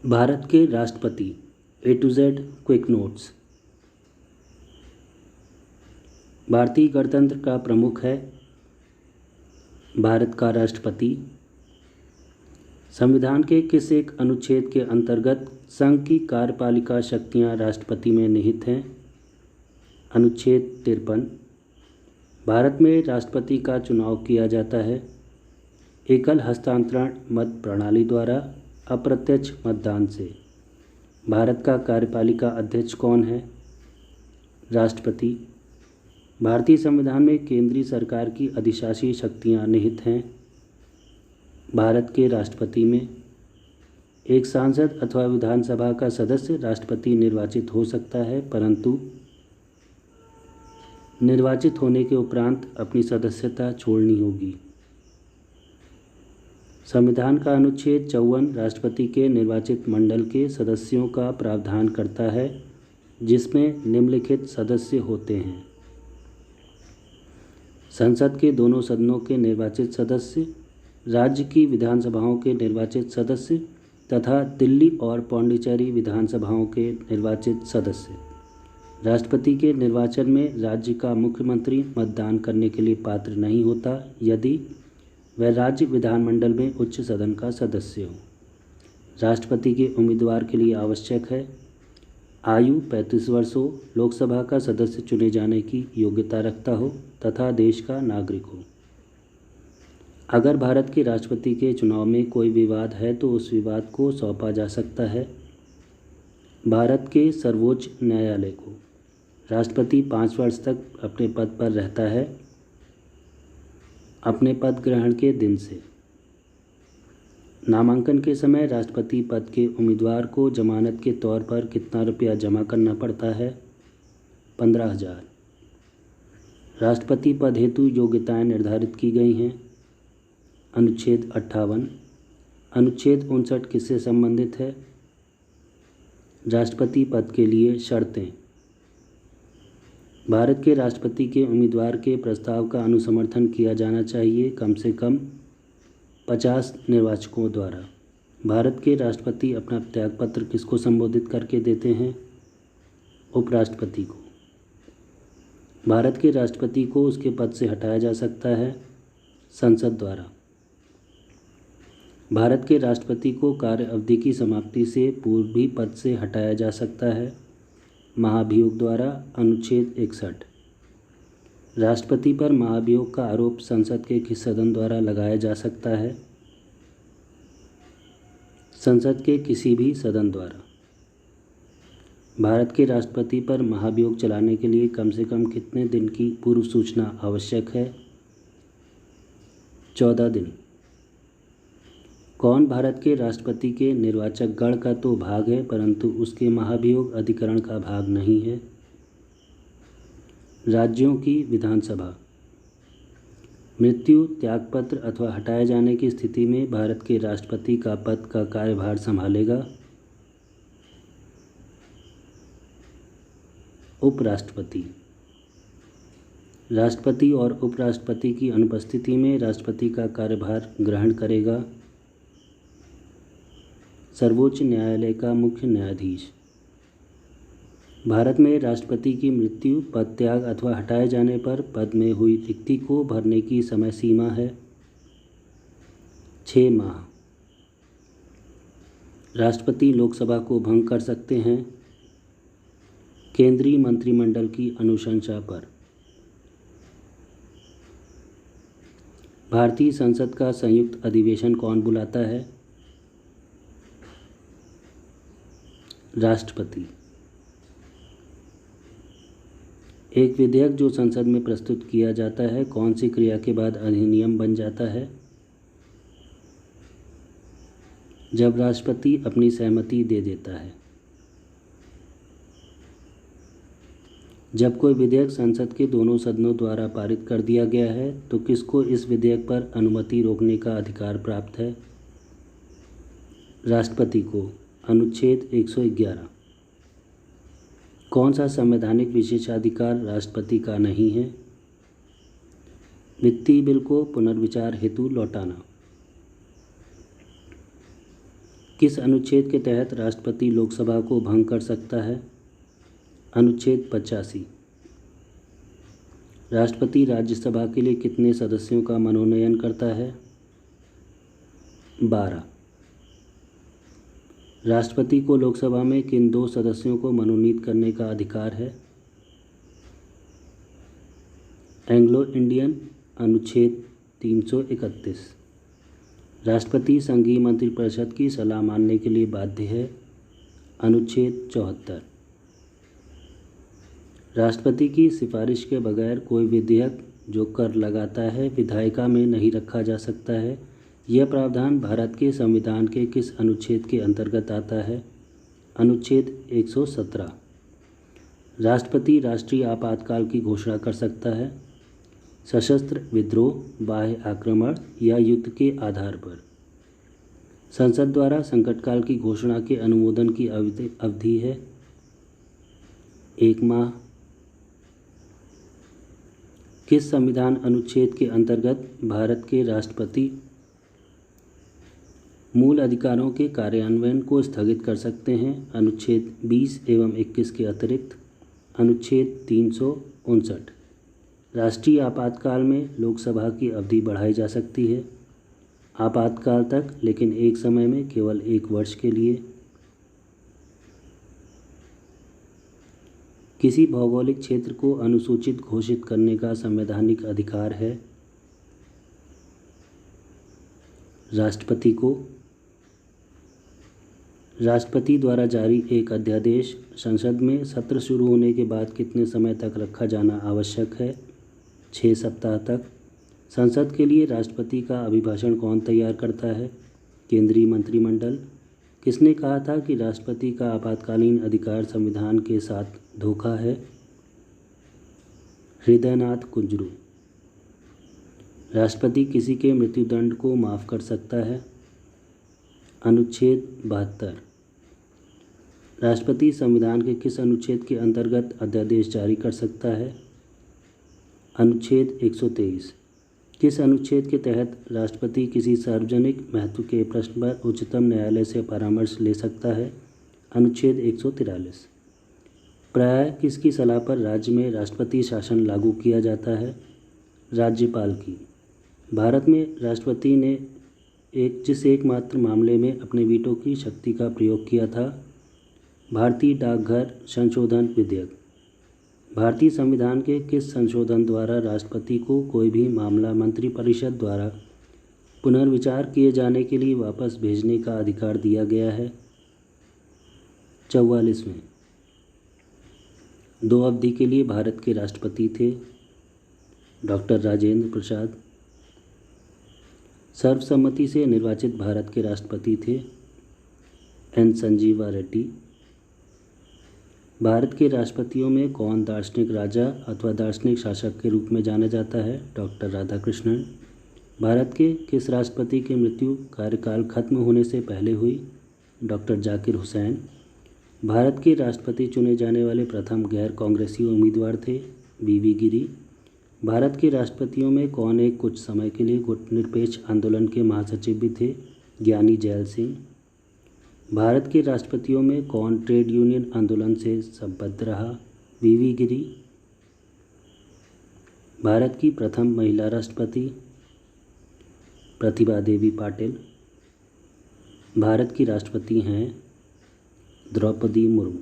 भारत के राष्ट्रपति A to Z quick notes. भारतीय गणतंत्र का प्रमुख है भारत का राष्ट्रपति। संविधान के किस एक अनुच्छेद के अंतर्गत संघ की कार्यपालिका शक्तियां राष्ट्रपति में निहित हैं? अनुच्छेद 53। भारत में राष्ट्रपति का चुनाव किया जाता है एकल हस्तांतरण मत प्रणाली द्वारा, अप्रत्यक्ष मतदान से। भारत का कार्यपालिका अध्यक्ष कौन है? राष्ट्रपति। भारतीय संविधान में केंद्रीय सरकार की अधिशासी शक्तियां निहित हैं भारत के राष्ट्रपति में। एक सांसद अथवा विधानसभा का सदस्य राष्ट्रपति निर्वाचित हो सकता है, परंतु निर्वाचित होने के उपरांत अपनी सदस्यता छोड़नी होगी। संविधान का अनुच्छेद 54 राष्ट्रपति के निर्वाचित मंडल के सदस्यों का प्रावधान करता है, जिसमें निम्नलिखित सदस्य होते हैं: संसद के दोनों सदनों के निर्वाचित सदस्य, राज्य की विधानसभाओं के निर्वाचित सदस्य तथा दिल्ली और पौंडीचेरी विधानसभाओं के निर्वाचित सदस्य। राष्ट्रपति के निर्वाचन में राज्य का मुख्यमंत्री मतदान करने के लिए पात्र नहीं होता यदि वह राज्य विधानमंडल में उच्च सदन का सदस्य हो। राष्ट्रपति के उम्मीदवार के लिए आवश्यक है आयु 35 वर्ष हो, लोकसभा का सदस्य चुने जाने की योग्यता रखता हो तथा देश का नागरिक हो। अगर भारत के राष्ट्रपति के चुनाव में कोई विवाद है तो उस विवाद को सौंपा जा सकता है भारत के सर्वोच्च न्यायालय को। राष्ट्रपति 5 वर्ष तक अपने पद पर रहता है अपने पद ग्रहण के दिन से। नामांकन के समय राष्ट्रपति पद के उम्मीदवार को जमानत के तौर पर कितना रुपया जमा करना पड़ता है? 15,000। राष्ट्रपति पद हेतु योग्यताएं निर्धारित की गई हैं। अनुच्छेद 58। अनुच्छेद 59 किससे संबंधित है? राष्ट्रपति पद के लिए शर्तें। भारत के राष्ट्रपति के उम्मीदवार के प्रस्ताव का अनुसमर्थन किया जाना चाहिए कम से कम 50 निर्वाचकों द्वारा। भारत के राष्ट्रपति अपना त्यागपत्र किसको संबोधित करके देते हैं? उपराष्ट्रपति को। भारत के राष्ट्रपति को उसके पद से हटाया जा सकता है संसद द्वारा। भारत के राष्ट्रपति को कार्य अवधि की समाप्ति से पूर्व भी पद से हटाया जा सकता है महाभियोग द्वारा। अनुच्छेद 61। राष्ट्रपति पर महाभियोग का आरोप संसद के किस सदन द्वारा लगाया जा सकता है? संसद के किसी भी सदन द्वारा। भारत के राष्ट्रपति पर महाभियोग चलाने के लिए कम से कम कितने दिन की पूर्व सूचना आवश्यक है? 14 दिन। कौन भारत के राष्ट्रपति के निर्वाचक गण का तो भाग है, परंतु उसके महाभियोग अधिकरण का भाग नहीं है? राज्यों की विधानसभा। मृत्यु, त्यागपत्र अथवा हटाए जाने की स्थिति में भारत के राष्ट्रपति का पद का कार्यभार संभालेगा उपराष्ट्रपति। राष्ट्रपति और उपराष्ट्रपति की अनुपस्थिति में राष्ट्रपति का कार्यभार ग्रहण करेगा सर्वोच्च न्यायालय का मुख्य न्यायाधीश। भारत में राष्ट्रपति की मृत्यु, पद त्याग अथवा हटाए जाने पर पद में हुई रिक्ति को भरने की समय सीमा है 6 माह। राष्ट्रपति लोकसभा को भंग कर सकते हैं केंद्रीय मंत्रिमंडल की अनुशंसा पर। भारतीय संसद का संयुक्त अधिवेशन कौन बुलाता है? राष्ट्रपति। एक विधेयक जो संसद में प्रस्तुत किया जाता है कौन सी क्रिया के बाद अधिनियम बन जाता है? जब राष्ट्रपति अपनी सहमति दे देता है। जब कोई विधेयक संसद के दोनों सदनों द्वारा पारित कर दिया गया है तो किसको इस विधेयक पर अनुमति रोकने का अधिकार प्राप्त है? राष्ट्रपति को। अनुच्छेद 111। कौन सा संवैधानिक विशेषाधिकार राष्ट्रपति का नहीं है? वित्तीय बिल को पुनर्विचार हेतु लौटाना। किस अनुच्छेद के तहत राष्ट्रपति लोकसभा को भंग कर सकता है? अनुच्छेद 85। राष्ट्रपति राज्यसभा के लिए कितने सदस्यों का मनोनयन करता है? 12। राष्ट्रपति को लोकसभा में किन 2 सदस्यों को मनोनीत करने का अधिकार है? एंग्लो इंडियन अनुच्छेद 331। राष्ट्रपति संघीय मंत्रिपरिषद की सलाह मानने के लिए बाध्य है? अनुच्छेद 74। राष्ट्रपति की सिफारिश के बगैर कोई विधेयक जो कर लगाता है विधायिका में नहीं रखा जा सकता है। यह प्रावधान भारत के संविधान के किस अनुच्छेद के अंतर्गत आता है? अनुच्छेद 117। राष्ट्रपति राष्ट्रीय आपातकाल की घोषणा कर सकता है सशस्त्र विद्रोह, बाह्य आक्रमण या युद्ध के आधार पर। संसद द्वारा संकटकाल की घोषणा के अनुमोदन की अवधि है 1 माह। किस संविधान अनुच्छेद के अंतर्गत भारत के राष्ट्रपति मूल अधिकारों के कार्यान्वयन को स्थगित कर सकते हैं? अनुच्छेद 20 एवं 21 के अतिरिक्त। अनुच्छेद 359। राष्ट्रीय आपातकाल में लोकसभा की अवधि बढ़ाई जा सकती है आपातकाल तक, लेकिन एक समय में केवल 1 वर्ष के लिए। किसी भौगोलिक क्षेत्र को अनुसूचित घोषित करने का संवैधानिक अधिकार है राष्ट्रपति को। राष्ट्रपति द्वारा जारी एक अध्यादेश संसद में सत्र शुरू होने के बाद कितने समय तक रखा जाना आवश्यक है? 6 सप्ताह तक। संसद के लिए राष्ट्रपति का अभिभाषण कौन तैयार करता है? केंद्रीय मंत्रिमंडल। किसने कहा था कि राष्ट्रपति का आपातकालीन अधिकार संविधान के साथ धोखा है? हृदयनाथ कुंजरू। राष्ट्रपति किसी के मृत्युदंड को माफ़ कर सकता है? अनुच्छेद 72। राष्ट्रपति संविधान के किस अनुच्छेद के अंतर्गत अध्यादेश जारी कर सकता है? अनुच्छेद 123। किस अनुच्छेद के तहत राष्ट्रपति किसी सार्वजनिक महत्व के प्रश्न पर उच्चतम न्यायालय से परामर्श ले सकता है? अनुच्छेद 143। प्रायः किसकी सलाह पर राज्य में राष्ट्रपति शासन लागू किया जाता है? राज्यपाल की। भारत में राष्ट्रपति ने जिस एकमात्र मामले में अपने वीटो की शक्ति का प्रयोग किया था, भारतीय डाकघर संशोधन विधेयक। भारतीय संविधान के किस संशोधन द्वारा राष्ट्रपति को कोई भी मामला मंत्रिपरिषद द्वारा पुनर्विचार किए जाने के लिए वापस भेजने का अधिकार दिया गया है? 44वें। 2 अवधि के लिए भारत के राष्ट्रपति थे डॉक्टर राजेंद्र प्रसाद। सर्वसम्मति से निर्वाचित भारत के राष्ट्रपति थे एन संजीवा रेड्डी। भारत के राष्ट्रपतियों में कौन दार्शनिक राजा अथवा दार्शनिक शासक के रूप में जाना जाता है? डॉक्टर राधाकृष्णन। भारत के किस राष्ट्रपति की मृत्यु कार्यकाल खत्म होने से पहले हुई? डॉक्टर जाकिर हुसैन। भारत के राष्ट्रपति चुने जाने वाले प्रथम गैर कांग्रेसी उम्मीदवार थे वी गिरी। भारत के राष्ट्रपतियों में कौन एक कुछ समय के लिए गुटनिरपेक्ष आंदोलन के महासचिव भी थे? ज्ञानी जैल सिंह। भारत के राष्ट्रपतियों में कौन ट्रेड यूनियन आंदोलन से संबद्ध रहा? वी गिरी। भारत की प्रथम महिला राष्ट्रपति प्रतिभा देवी पाटिल। भारत की राष्ट्रपति हैं द्रौपदी मुर्मू।